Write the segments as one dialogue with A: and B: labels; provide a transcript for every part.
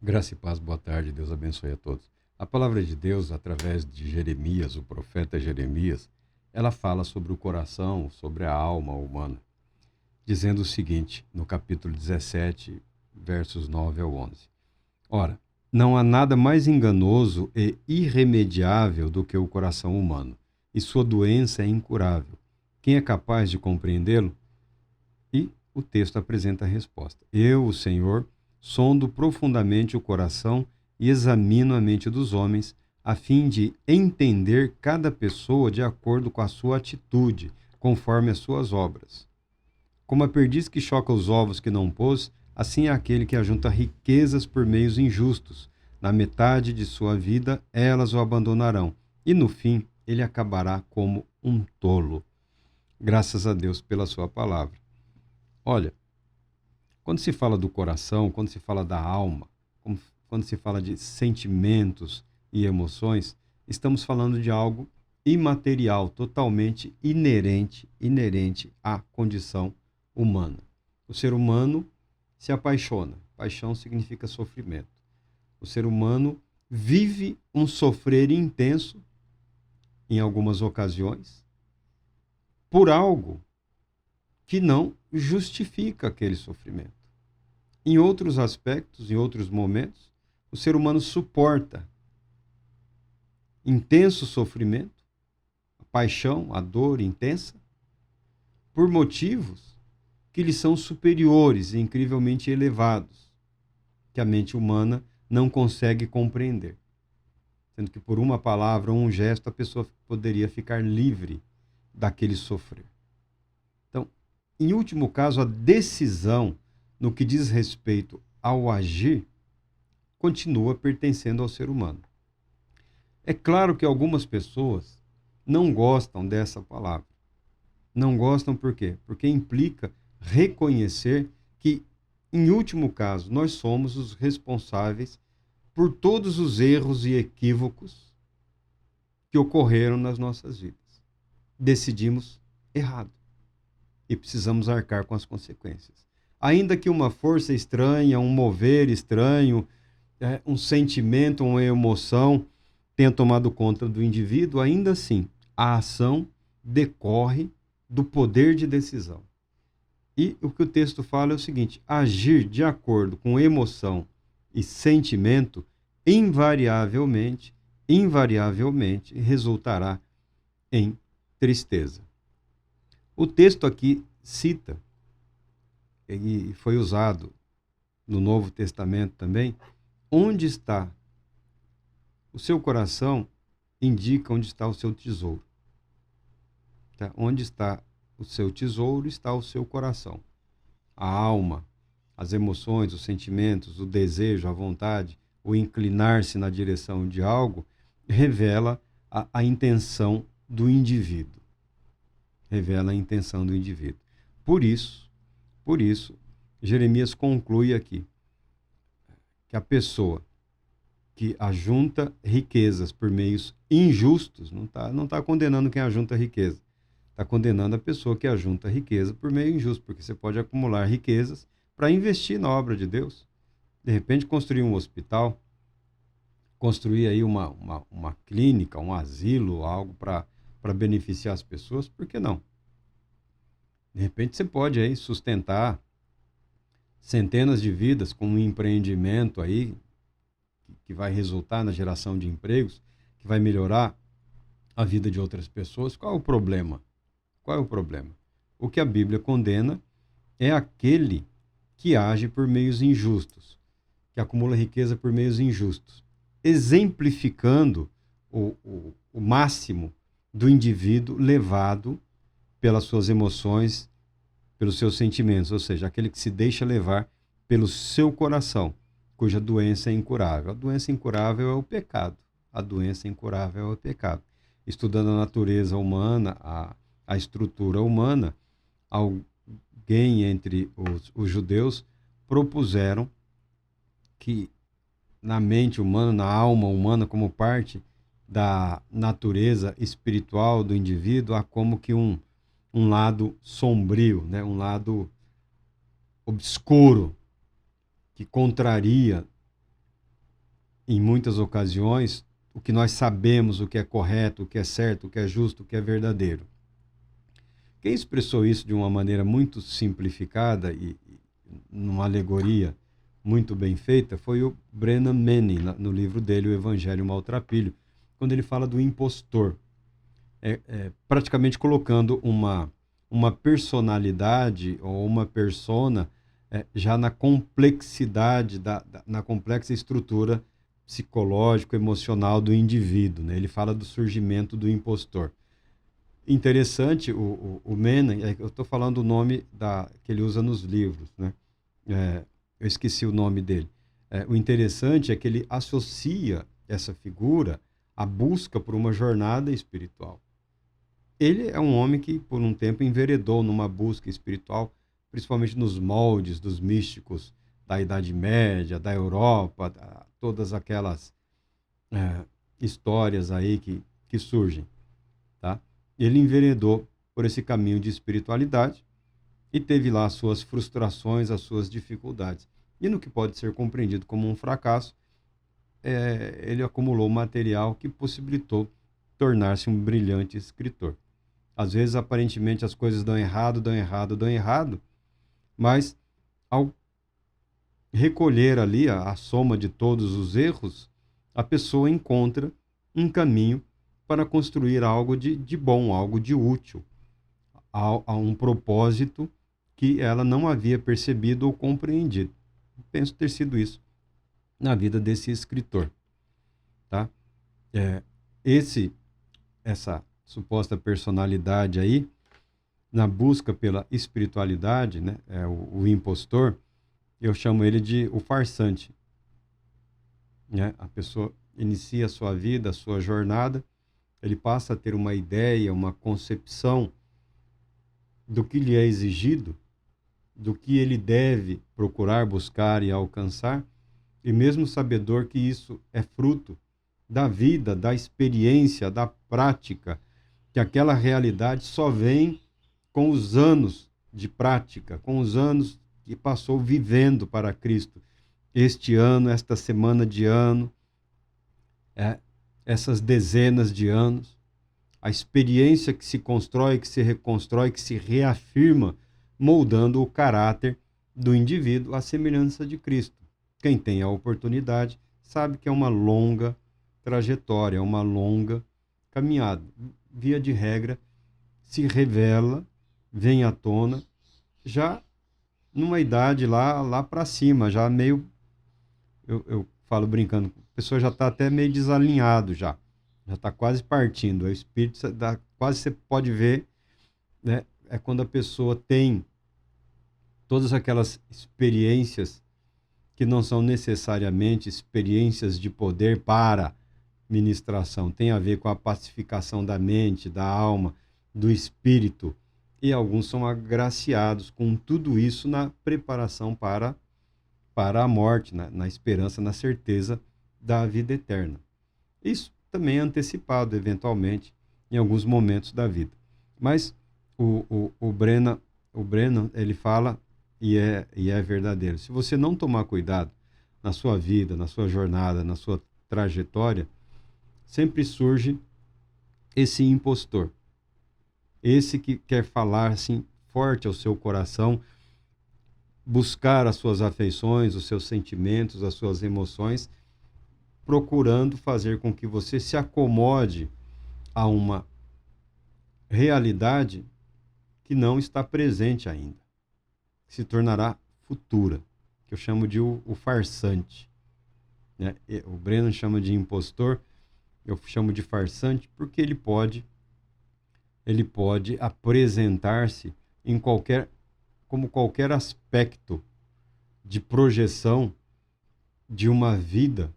A: Graça e paz, boa tarde, Deus abençoe a todos. A palavra de Deus, através de Jeremias, o profeta Jeremias, ela fala sobre o coração, sobre a alma humana, dizendo o seguinte, no capítulo 17, versos 9 ao 11. Ora, não há nada mais enganoso e irremediável do que o coração humano, e sua doença é incurável. Quem é capaz de compreendê-lo? E o texto apresenta a resposta. Eu, o Senhor, sondo profundamente o coração e examino a mente dos homens, a fim de entender cada pessoa de acordo com a sua atitude, conforme as suas obras. Como a perdiz que choca os ovos que não pôs, assim é aquele que ajunta riquezas por meios injustos. Na metade de sua vida, elas o abandonarão, e no fim, ele acabará como um tolo. Graças a Deus pela sua palavra. Olha, quando se fala do coração, quando se fala da alma, quando se fala de sentimentos e emoções, estamos falando de algo imaterial, totalmente inerente à condição humana. O ser humano se apaixona. Paixão significa sofrimento. O ser humano vive um sofrer intenso, em algumas ocasiões, por algo que não justifica aquele sofrimento. Em outros aspectos, em outros momentos, o ser humano suporta intenso sofrimento, a paixão, a dor intensa, por motivos que lhe são superiores e incrivelmente elevados, que a mente humana não consegue compreender. Sendo que por uma palavra ou um gesto a pessoa poderia ficar livre daquele sofrer. Então, em último caso, a decisão no que diz respeito ao agir continua pertencendo ao ser humano. É claro que algumas pessoas não gostam dessa palavra. Não gostam por quê? Porque implica reconhecer que, em último caso, nós somos os responsáveis por todos os erros e equívocos que ocorreram nas nossas vidas. Decidimos errado e precisamos arcar com as consequências. Ainda que uma força estranha, um mover estranho, um sentimento, uma emoção tenha tomado conta do indivíduo, ainda assim, a ação decorre do poder de decisão. E o que o texto fala é o seguinte: agir de acordo com emoção e sentimento, invariavelmente resultará em tristeza. O texto aqui cita, e foi usado no Novo Testamento também, onde está o seu coração indica onde está o seu tesouro. Tá? Onde está o seu tesouro, está o seu coração. A alma, as emoções, os sentimentos, o desejo, a vontade, o inclinar-se na direção de algo, revela a intenção do indivíduo. Revela a intenção do indivíduo. Por isso, Jeremias conclui aqui que a pessoa que ajunta riquezas por meios injustos, não tá condenando quem ajunta riqueza, está condenando a pessoa que ajunta riqueza por meio injusto, porque você pode acumular riquezas para investir na obra de Deus. De repente, construir um hospital, construir aí uma clínica, um asilo, algo para beneficiar as pessoas, por que não? De repente, você pode aí sustentar centenas de vidas com um empreendimento aí que vai resultar na geração de empregos, que vai melhorar a vida de outras pessoas. Qual é o problema? Qual é o problema? O que a Bíblia condena é aquele que age por meios injustos, que acumula riqueza por meios injustos, exemplificando o máximo do indivíduo levado pelas suas emoções, pelos seus sentimentos, ou seja, aquele que se deixa levar pelo seu coração, cuja doença é incurável. A doença incurável é o pecado. A doença incurável é o pecado. Estudando a natureza humana, a estrutura humana, alguém entre os judeus propuseram que na mente humana, na alma humana, como parte da natureza espiritual do indivíduo, há como que um lado sombrio, né? Um lado obscuro, que contraria em muitas ocasiões, o que nós sabemos, o que é correto, o que é certo, o que é justo, o que é verdadeiro. Quem expressou isso de uma maneira muito simplificada e numa alegoria muito bem feita foi o Brennan Manning, no livro dele, O Evangelho Maltrapilho, quando ele fala do impostor, praticamente colocando uma personalidade ou uma persona já na complexidade, na complexa estrutura psicológico-emocional do indivíduo. Né? Ele fala do surgimento do impostor. Interessante, o Manning, eu estou falando o nome que ele usa nos livros, né? Eu esqueci o nome dele. O interessante é que ele associa essa figura à busca por uma jornada espiritual. Ele é um homem que, por um tempo, enveredou numa busca espiritual, principalmente nos moldes dos místicos da Idade Média, da Europa, todas aquelas histórias aí que surgem. Tá? Ele enveredou por esse caminho de espiritualidade e teve lá as suas frustrações, as suas dificuldades. E no que pode ser compreendido como um fracasso, ele acumulou material que possibilitou tornar-se um brilhante escritor. Às vezes, aparentemente, as coisas dão errado, mas ao recolher ali a soma de todos os erros, a pessoa encontra um caminho para construir algo de bom, algo de útil, a um propósito que ela não havia percebido ou compreendido. Penso ter sido isso na vida desse escritor. Tá? Essa suposta personalidade aí, na busca pela espiritualidade, né, o impostor, eu chamo ele de o farsante. Né? A pessoa inicia a sua vida, a sua jornada, ele passa a ter uma ideia, uma concepção do que lhe é exigido, do que ele deve procurar, buscar e alcançar, e mesmo sabedor que isso é fruto da vida, da experiência, da prática, que aquela realidade só vem com os anos de prática, com os anos que passou vivendo para Cristo. Este ano, esta semana de ano, essas dezenas de anos, a experiência que se constrói, que se reconstrói, que se reafirma, moldando o caráter do indivíduo à semelhança de Cristo. Quem tem a oportunidade sabe que é uma longa trajetória, é uma longa caminhada. Via de regra, se revela, vem à tona, já numa idade lá para cima, já meio, eu falo brincando, a pessoa já está até meio desalinhado já está quase partindo. O espírito quase você pode ver, né? É quando a pessoa tem todas aquelas experiências que não são necessariamente experiências de poder para ministração, tem a ver com a pacificação da mente, da alma, do espírito, e alguns são agraciados com tudo isso na preparação para a morte, na esperança, na certeza da vida eterna. Isso também é antecipado, eventualmente, em alguns momentos da vida. Mas o Brennan, ele fala, e é verdadeiro, se você não tomar cuidado na sua vida, na sua jornada, na sua trajetória, sempre surge esse impostor. Esse que quer falar assim, forte ao seu coração, buscar as suas afeições, os seus sentimentos, as suas emoções, procurando fazer com que você se acomode a uma realidade que não está presente ainda, que se tornará futura, que eu chamo de o farsante. Né? O Brennan chama de impostor, eu chamo de farsante porque ele pode apresentar-se como qualquer aspecto de projeção de uma vida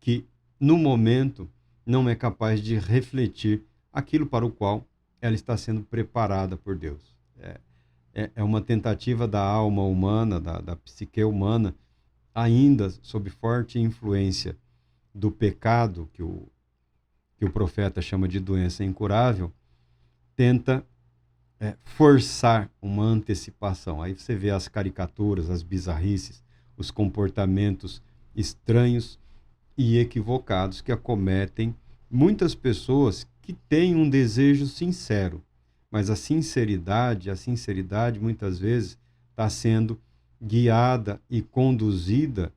A: que, no momento, não é capaz de refletir aquilo para o qual ela está sendo preparada por Deus. É uma tentativa da alma humana, da psique humana, ainda sob forte influência do pecado, que o profeta chama de doença incurável, tenta forçar uma antecipação. Aí você vê as caricaturas, as bizarrices, os comportamentos estranhos, e equivocados que acometem muitas pessoas que têm um desejo sincero, mas a sinceridade muitas vezes está sendo guiada e conduzida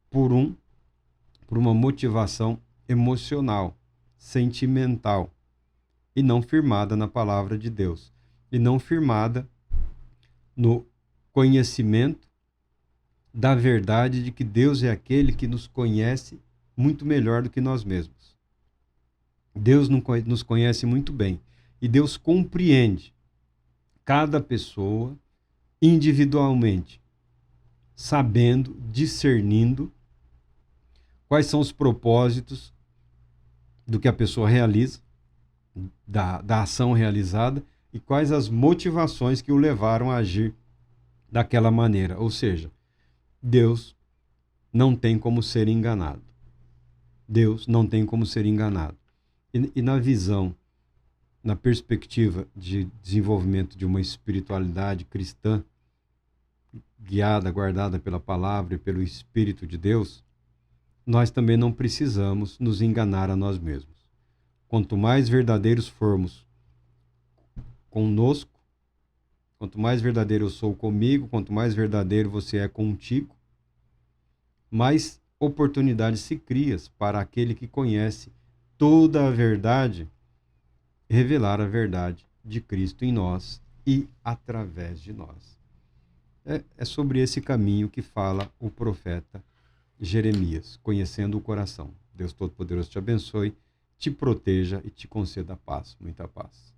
A: por uma motivação emocional, sentimental, e não firmada na palavra de Deus, e não firmada no conhecimento da verdade de que Deus é aquele que nos conhece muito melhor do que nós mesmos. Deus nos conhece muito bem e Deus compreende cada pessoa individualmente, sabendo, discernindo quais são os propósitos do que a pessoa realiza, da ação realizada, e quais as motivações que o levaram a agir daquela maneira. Ou seja, Deus não tem como ser enganado. Deus não tem como ser enganado. E na visão, na perspectiva de desenvolvimento de uma espiritualidade cristã, guiada, guardada pela palavra e pelo Espírito de Deus, nós também não precisamos nos enganar a nós mesmos. Quanto mais verdadeiros formos conosco, quanto mais verdadeiro eu sou comigo, quanto mais verdadeiro você é contigo, mais oportunidades se criam para aquele que conhece toda a verdade revelar a verdade de Cristo em nós e através de nós. É sobre esse caminho que fala o profeta Jeremias, conhecendo o coração. Deus Todo-Poderoso te abençoe, te proteja e te conceda paz, muita paz.